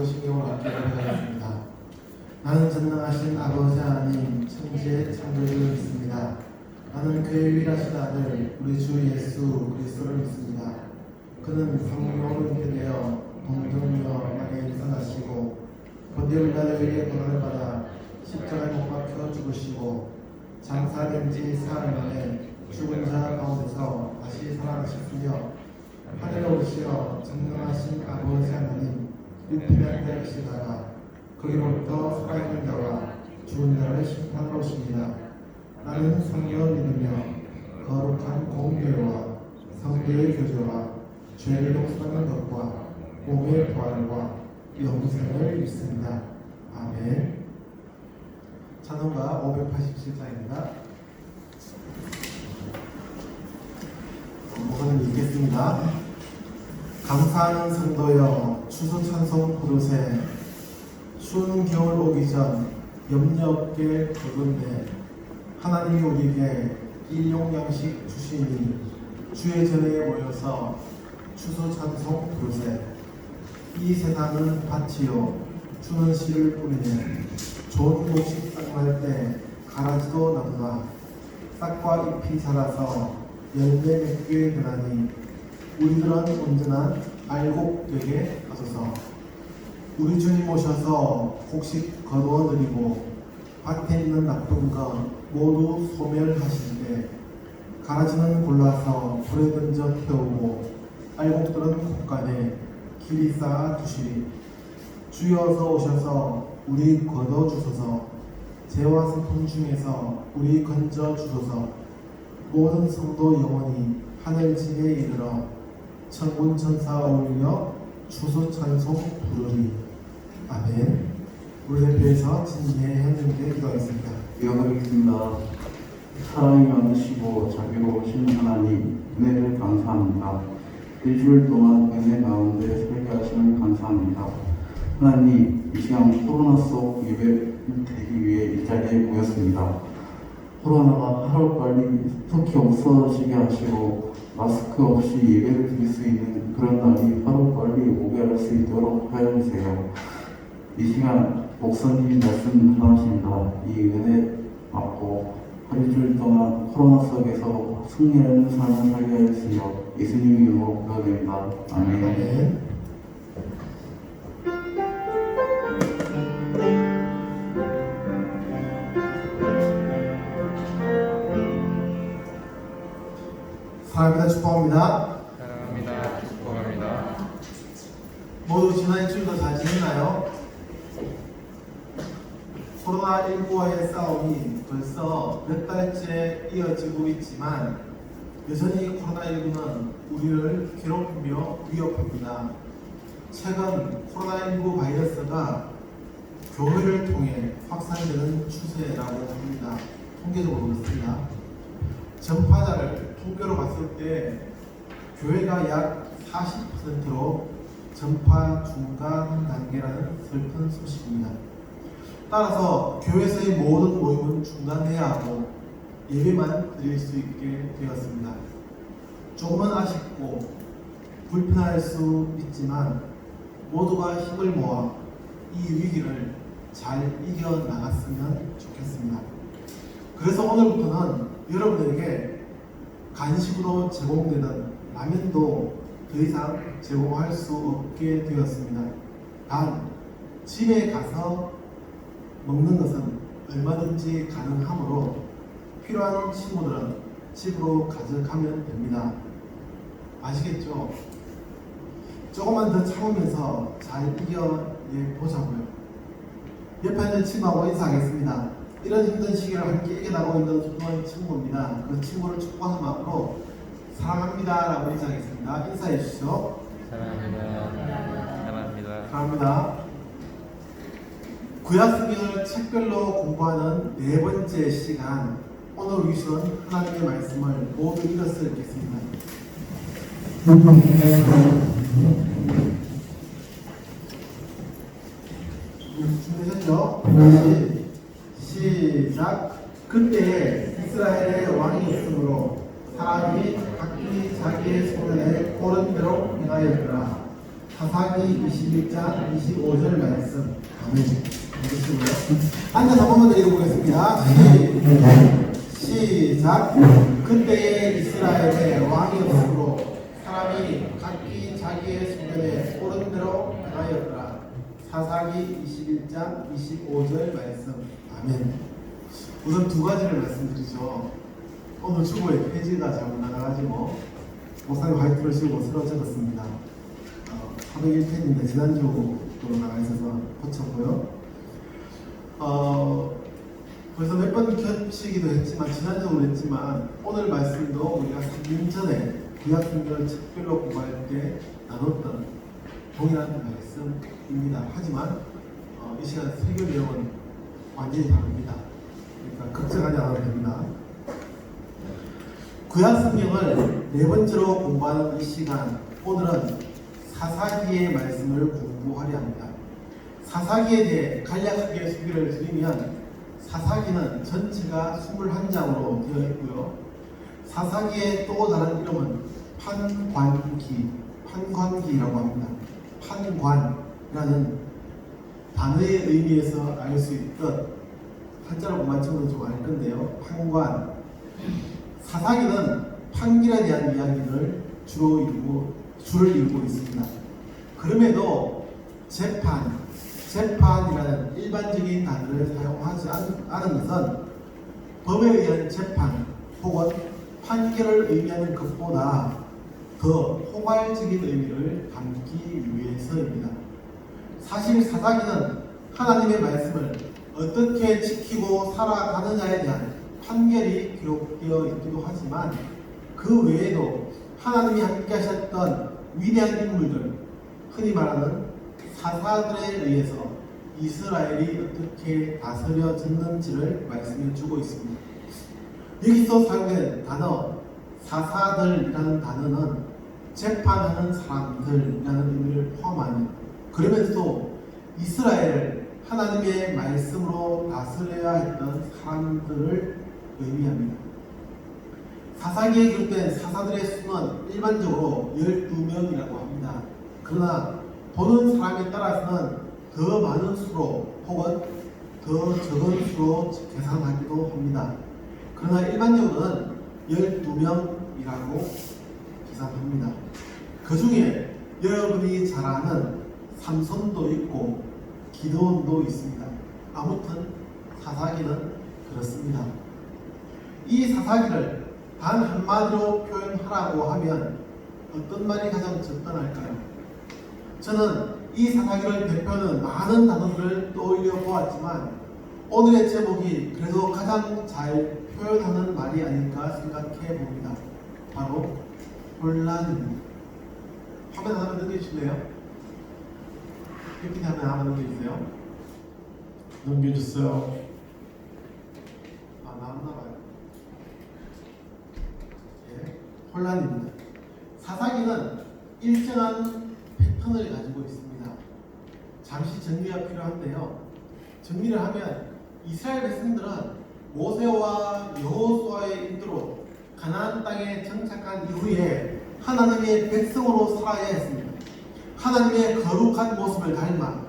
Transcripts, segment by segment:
성경을 함께 읽어드리겠습니다. 나는 전능하신 아버지 하나님 천지의 창조주를 믿습니다. 나는 그의 유일하신 아들 우리 주 예수 그리스도를 믿습니다. 그는 성령으로 잉태되어 동정녀 마리아에게서 나시고 본디오 빌라도에게 고난을 받아 십자가에 못 박혀 죽으시고 장사된 지 사흘 만에 죽은 자 가운데서 다시 살아나셨으며 하늘에 오르시어 전능하신 아버지 하나님 유피한 데에 계시다가 거기로부터 살아있는 자와 죽은 자를 심판하러 오십니다. 나는 성령을 믿으며 거룩한 공교회와 성도의 교제와 죄를 용서하는 것과 몸의 부활과 영생을 믿습니다. 아멘. 찬송가 587장입니다. 목사님 읽겠습니다. 감사하는 성도여 추수 찬송 부르세. 추운 겨울 오기 전 염려 없게 부르건대 하나님이 우리에게 일용 양식 주시니 주의 전에 모여서 추수 찬송 부르세. 이 세상은 밭이요 주는 씨를 뿌리네. 좋은 곡식 싹날 때 가라지도 나도다. 싹과 잎이 자라서 열매 맺게 되나니 우리들은 언제나 알곡되게 하소서. 우리 주님 오셔서 곡식 거두어 드리고 밭에 있는 나쁜 것 모두 소멸하실 때 가라지는 골라서 불에 던져 태우고 알곡들은 곳간에 길이 쌓아 두시리. 주여서 오셔서 우리 거둬 주소서. 죄와 슬픔 중에서 우리 건져 주소서. 모든 성도 영혼이 하늘집에 이르러 천군 천사 어울려 추수 찬송 부르리. 아멘. 우리 대표에서 진리의 현님께 기도하겠습니다. 기도하겠습니다. 사랑이 많으시고 자비로우신 하나님 은혜를 감사합니다. 일주일 동안 은혜 가운데 살게 하심을 감사합니다. 하나님, 이 시간 코로나 속 예배 되기 위해 이 자리에 모였습니다. 코로나가 하루빨리 특히 없어지게 하시고 마스크 없이 예배를 드릴 수 있는 그런 날이 하루빨리 오게 할 수 있도록 하여 주세요. 이 시간 목사님이 말씀하십니다. 이 은혜 받고 한 일주일 동안 코로나 속에서 승리하는 삶을 살게 하였으며 예수님 이름으로 기도드립니다. 아멘. 아멘. 사랑합니다. 축복합니다. 사랑합니다. 축복합니다. 모두 지난 일주일도 잘 지냈나요? 코로나19와의 싸움이 벌써 몇 달째 이어지고 있지만 여전히 코로나19는 우리를 괴롭히며 위협합니다. 최근 코로나19 바이러스가 교회를 통해 확산되는 추세라고 합니다. 통계적으로 그렇습니다. 전파자를 통계로 봤을 때 교회가 약 40%로 전파 중간 단계라는 슬픈 소식입니다. 따라서 교회에서의 모든 모임은 중단해야 하고 예배만 드릴 수 있게 되었습니다. 조금은 아쉽고 불편할 수 있지만 모두가 힘을 모아 이 위기를 잘 이겨나갔으면 좋겠습니다. 그래서 오늘부터는 여러분에게 간식으로 제공되던 라면도 더 이상 제공할 수 없게 되었습니다. 단 집에 가서 먹는 것은 얼마든지 가능하므로 필요한 친구들은 집으로 가져가면 됩니다. 아시겠죠? 조금만 더 참으면서 잘 이겨내보자고요. 옆에 있는 친구하고 인사하겠습니다. 이런 힘든 시기를 함께 이겨나가고 있는 소중한 친구입니다. 그 친구를 축복하는 마음으로 사랑합니다 라고 인사하겠습니다. 인사해 주시죠. 사랑합니다. 사랑합니다. 사랑합니다. 구약 성경을 책별로 공부하는 네 번째 시간, 오늘 위주는 하나님의 말씀을 모두 읽어서 읽겠습니다. 준비되셨죠? 시작. 그때 이스라엘의 왕이 있으므로 사람이 각기 자기의 소년에 옳은 대로 행하였더라. 사사기 21장 25절 말씀. 아멘. 읽으시고요. 앉아서 한 번만 더 읽어보겠습니다. 시작. 그때에 이스라엘에 왕이 없으므로 사람이 각기 자기의 소견에 옳은 대로 행하였더라. 사사기 21장 25절 말씀. 아멘. 우선 두 가지를 말씀드리죠. 오늘 주보에 페이지가 잘못 나가가지고 목사님 화이트를 씌우고 새로 적었습니다. 401편인데 지난주로 나가 있어서 고쳤고요. 그래서 몇 번 겹치기도 했지만 지난주도 했지만 오늘 말씀도 우리가 3년 전에 구약성경을 책별로 공부할 때 나눴던 동일한 말씀입니다. 하지만 이 시간 설교 내용은 완전히 다릅니다. 그러니까 걱정하지 않아도 됩니다. 구약성경을 네 번째로 공부하는 이 시간, 오늘은 사사기의 말씀을 공부하려 합니다. 사사기에 대해 간략하게 소개를 드리면 사사기는 전체가 21장으로 되어 있고요. 사사기의 또 다른 이름은 판관기라고 합니다. 판관이라는 단어의 의미에서 알 수 있듯 한자로 공부하시면 좀 알 건데요. 판관. 사사기는 판결에 대한 이야기를 주를 이루고 있습니다. 그럼에도 재판이라는 일반적인 단어를 사용하지 않은 것은 법에 의한 재판 혹은 판결을 의미하는 것보다 더 포괄적인 의미를 담기 위해서입니다. 사실 사사기는 하나님의 말씀을 어떻게 지키고 살아가느냐에 대한 판결이 기록되어 있기도 하지만 그 외에도 하나님이 함께 하셨던 위대한 인물들, 흔히 말하는 사사들에 의해서 이스라엘이 어떻게 다스려졌는지를 말씀해 주고 있습니다. 여기서 사용된 단어 사사들이라는 단어는 재판하는 사람들이라는 의미를 포함합니다. 그러면서도 이스라엘을 하나님의 말씀으로 다스려야 했던 사람들을 의미합니다. 사사기에 기록된 사사들의 수는 일반적으로 12명이라고 합니다. 그러나 보는 사람에 따라서는 더 많은 수로 혹은 더 적은 수로 계산하기도 합니다. 그러나 일반적으로는 12명이라고 계산합니다. 그 중에 여러분이 잘 아는 삼손도 있고 기드온도 있습니다. 아무튼 사사기는 그렇습니다. 이 사사기를 단 한마디로 표현하라고 하면 어떤 말이 가장 적당할까요? 저는 이 사사기를 대표하는 많은 단어들을 떠올려 보았지만 오늘의 제목이 그래도 가장 잘 표현하는 말이 아닐까 생각해 봅니다. 바로 혼란입니다. 화면 하나 넘겨주실래요? PPT 화면 하나 넘겨주세요. 넘겨주세요. 나왔나봐요. 예, 혼란입니다. 사사기는 일정한 패턴을 가지고 있습니다. 잠시 정리가 필요한데요. 정리를 하면 이스라엘 백성들은 모세와 여호수아의 인도로 가나안 땅에 정착한 이후에 하나님의 백성으로 살아야 했습니다. 하나님의 거룩한 모습을 닮아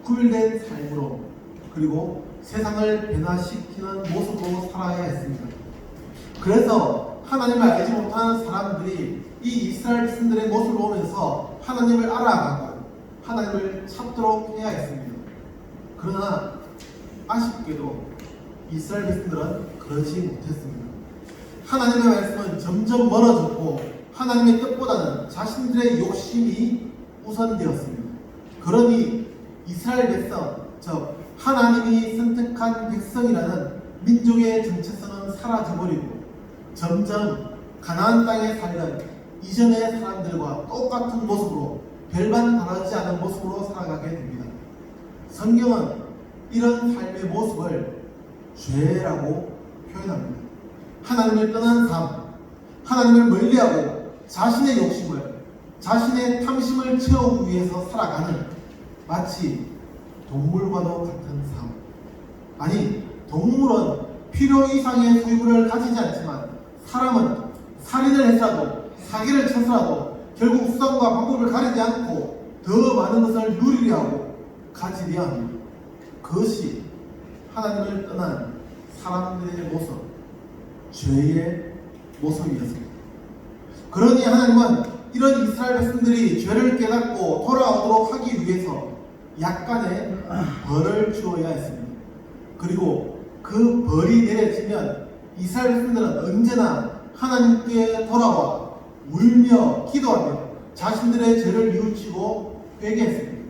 굴된 삶으로 그리고 세상을 변화시키는 모습으로 살아야 했습니다. 그래서 하나님을 알지 못하는 사람들이 이 이스라엘 백성들의 모습을 보면서 하나님을 알아가고 하나님을 찾도록 해야 했습니다. 그러나 아쉽게도 이스라엘 백성들은 그러지 못했습니다. 하나님의 말씀은 점점 멀어졌고 하나님의 뜻보다는 자신들의 욕심이 우선되었습니다. 그러니 이스라엘 백성, 즉 하나님이 선택한 백성이라는 민족의 정체성은 사라져버리고 점점 가나안 땅에 살던 이전의 사람들과 똑같은 모습으로 별반 다르지 않은 모습으로 살아가게 됩니다. 성경은 이런 삶의 모습을 죄라고 표현합니다. 하나님을 떠난 삶, 하나님을 멀리하고 자신의 욕심을, 자신의 탐심을 채우기 위해서 살아가는 마치 동물과도 같은 삶. 아니, 동물은 필요 이상의 소유물을 가지지 않지만 사람은 살인을 했어도 사기를 쳐서라도 결국 수단과 방법을 가리지 않고 더 많은 것을 누리려 하고 가지려 합니다. 그것이 하나님을 떠난 사람들의 모습, 죄의 모습이었습니다. 그러니 하나님은 이런 이스라엘 백성들이 죄를 깨닫고 돌아오도록 하기 위해서 약간의 벌을 주어야 했습니다. 그리고 그 벌이 내려지면 이스라엘 백성들은 언제나 하나님께 돌아와 울며 기도하며 자신들의 죄를 뉘우치고 회개했습니다.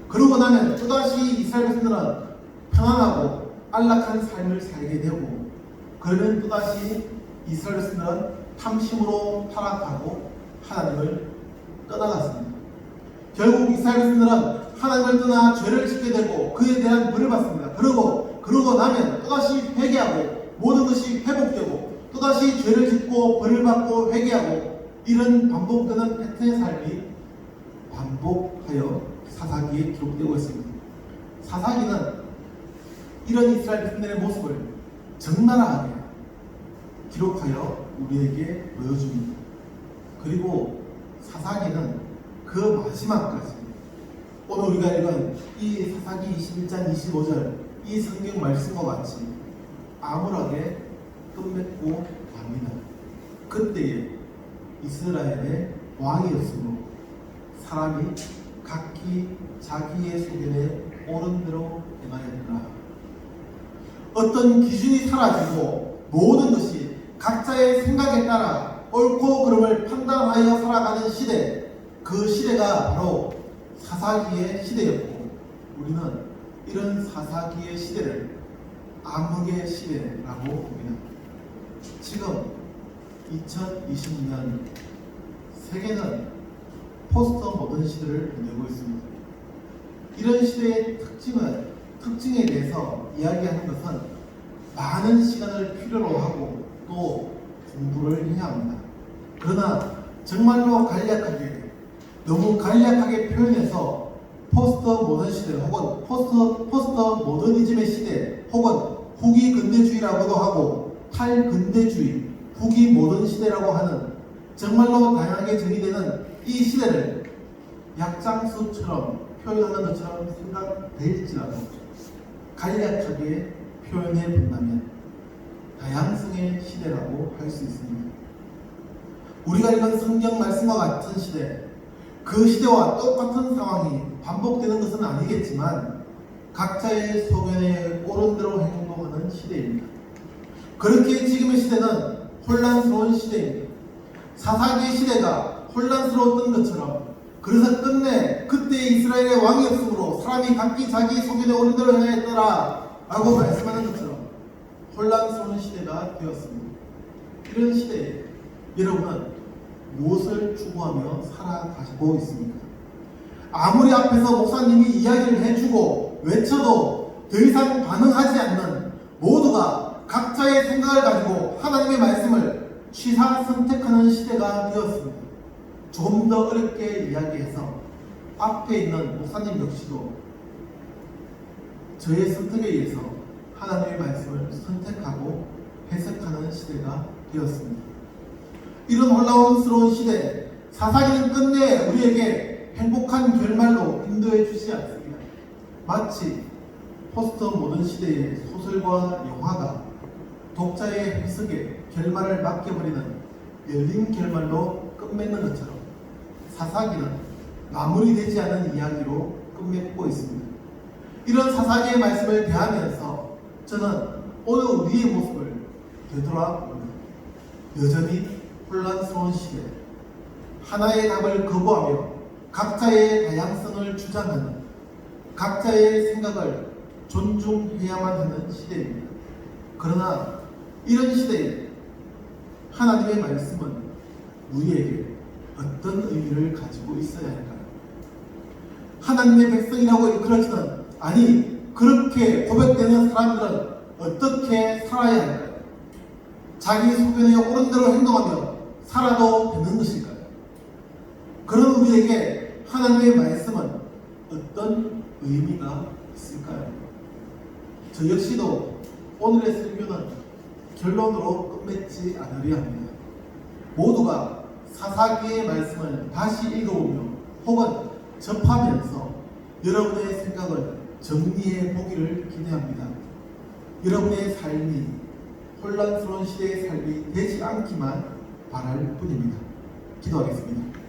그러고 나면 또다시 이스라엘 백성들은 평안하고 안락한 삶을 살게 되고, 그러면 또다시 이스라엘 백성들은 탐심으로 타락하고 하나님을 떠나갔습니다. 결국 이스라엘 백성들은 하나님을 떠나 죄를 짓게 되고 그에 대한 벌을 받습니다. 그러고 나면 또다시 회개하고 모든 것이 회복되고 또다시 죄를 짓고 벌을 받고 회개하고, 이런 반복되는 패턴의 삶이 반복하여 사사기에 기록되고 있습니다. 사사기는 이런 이스라엘 백성들의 모습을 적나라하게 기록하여 우리에게 보여줍니다. 그리고 사사기는 그 마지막까지 오늘 우리가 읽은 이 사사기 21장 25절 이 성경 말씀과 같이 암울하게 끝맺고 갑니다. 그때에 이스라엘의 왕이 없으므로 사람이 각기 자기의 소견에 옳은 대로 행하였더라. 어떤 기준이 사라지고 모든 것이 각자의 생각에 따라 옳고 그름을 판단하여 살아가는 시대, 그 시대가 바로 사사기의 시대였고, 우리는 이런 사사기의 시대를 암흑의 시대라고 봅니다. 지금 2020년 세계는 포스트 모던 시대를 보내고 있습니다. 이런 시대의 특징에 대해서 이야기하는 것은 많은 시간을 필요로 하고 또 공부를 해야 합니다. 그러나 정말로 너무 간략하게 표현해서 포스트 모던 시대 혹은 포스트 모더니즘의 시대 혹은 후기 근대주의라고도 하고 탈근대주의, 후기 모던 시대라고 하는 정말로 다양하게 정의되는 이 시대를 약장수처럼 표현하는 것처럼 생각될지라도 간략하게 표현해 본다면 다양성의 시대라고 할 수 있습니다. 우리가 읽은 성경 말씀과 같은 시대, 그 시대와 똑같은 상황이 반복되는 것은 아니겠지만 각자의 소견에 옳은 대로 행동하는 시대입니다. 그렇게 지금의 시대는 혼란스러운 시대입니다. 사사기의 시대가 혼란스러웠던 것처럼, 그래서 끝내 그때 이스라엘의 왕이 없으므로 사람이 각기 자기 소견에 옳은 대로 행하였더라 라고 말씀하는 것처럼 혼란스러운 시대가 되었습니다. 이런 시대에 여러분은 무엇을 추구하며 살아가시고 있습니까? 아무리 앞에서 목사님이 이야기를 해주고 외쳐도 더 이상 반응하지 않는, 모두가 각자의 생각을 가지고 하나님의 말씀을 취사 선택하는 시대가 되었습니다. 조금 더 어렵게 이야기해서 앞에 있는 목사님 역시도 저의 선택에 의해서 하나님의 말씀을 선택하고 해석하는 시대가 되었습니다. 이런 혼란스러운 시대, 사사기는 끝내 우리에게 행복한 결말로 인도해 주지 않습니다. 마치 포스트 모던 시대의 소설과 영화가 독자의 해석에 결말을 맡겨버리는 열린 결말로 끝맺는 것처럼 사사기는 마무리되지 않은 이야기로 끝맺고 있습니다. 이런 사사기의 말씀을 대하면서 저는 오늘 우리의 모습을 되돌아봅니다. 여전히 혼란스러운 시대, 하나의 답을 거부하며 각자의 다양성을 주장하는, 각자의 생각을 존중해야만 하는 시대입니다. 그러나 이런 시대에 하나님의 말씀은 우리에게 어떤 의미를 가지고 있어야 할까요? 하나님의 백성이라고 일컬어지는, 아니 그렇게 고백되는 사람들은 어떻게 살아야 할까요? 자기 소견에 옳은 대로 행동하며 살아도 되는 것일까요? 그런 우리에게 하나님의 말씀은 어떤 의미가 있을까요? 저 역시도 오늘의 설교는 결론으로 끝맺지 않으려 합니다. 모두가 사사기의 말씀을 다시 읽어보며 혹은 접하면서 여러분의 생각을 정리해 보기를 기대합니다. 여러분의 삶이 혼란스러운 시대의 삶이 되지 않기만 바랄 뿐입니다. 기도하겠습니다.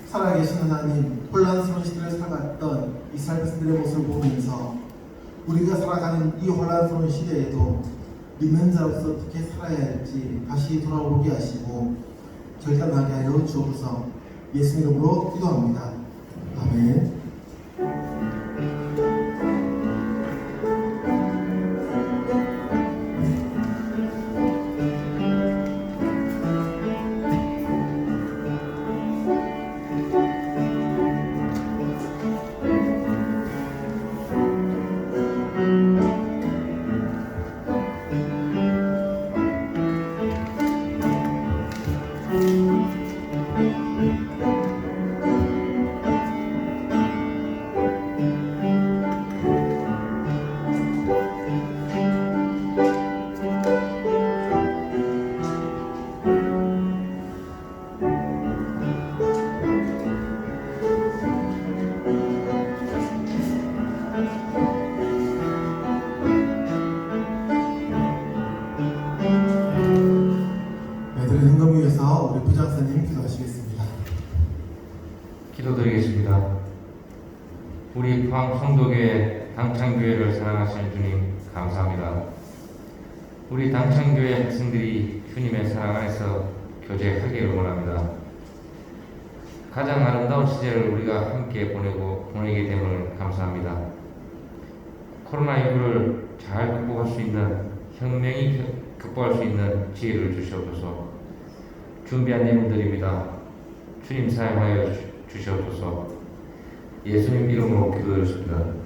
살아계신 하나님, 혼란스러운 시대를 살아갔던 이스라엘 백성들의 모습을 보면서 우리가 살아가는 이 혼란스러운 시대에도 믿는 자로서 어떻게 살아야 할지 다시 돌아오게 하시고 결단하게 하여 주옵소서. 예수 이름으로 기도합니다. 아멘. 우리 부장사님 기도하시겠습니다. 기도드리겠습니다. 우리 포항 성도교회 당창교회를 사랑하시는 주님 감사합니다. 우리 당창교회 학생들이 주님의 사랑 안에서 교제하기를 원합니다. 가장 아름다운 시절을 우리가 함께 보내게 됨을 감사합니다. 코로나19를 잘 극복할 수 있는, 현명히 극복할 수 있는 지혜를 주시옵소서. 준비한 예물들입니다. 주님 사용하여 주시옵소서. 예수님 이름으로 기도드렸습니다.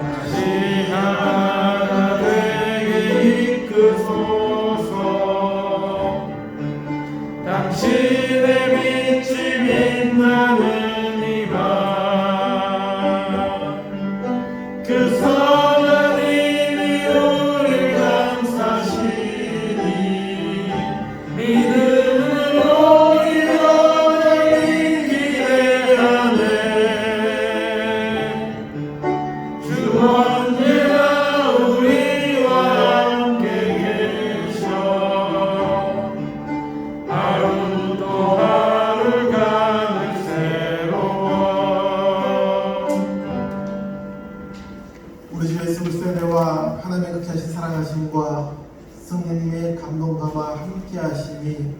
다시 하나님과 성령님의 감동감화 함께 하심이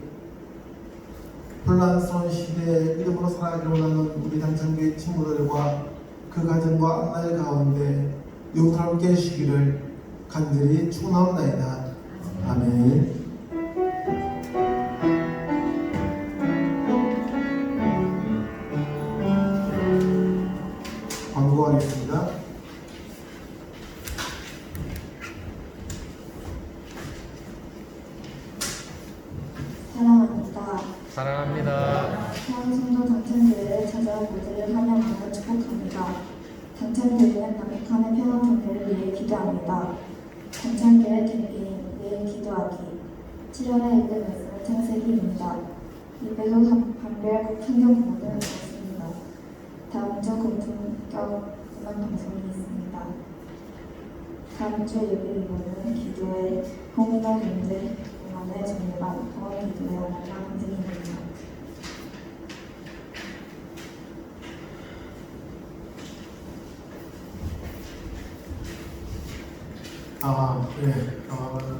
혼란스러운 시대에 믿음으로 살아가기를 원하는 우리 당천교회 친구들과 그 가정과 앞날 가운데 영원히 함께 해주시기를 간절히 축원하옵나이다. 아멘. 광고하겠습니다. 사랑합니다. 사랑합니다. 사랑성도 당천교회에 찾아온 모두를 환영하고 축복합니다. 당천교회는 남북한의 평화 통일을 위해 기도합니다. 당천교회 캠페인 매일 기도하기 7월에 읽은 말씀은 창세기입니다. 입에도 한별 성경 부분을 읽었습니다. 다음 주 공통격 음악 방송이 있습니다. 다음 주 예배 이번은 기도의 홍인호 경제 음악의 정리반 동원 기도의 음악 등입니다. 네.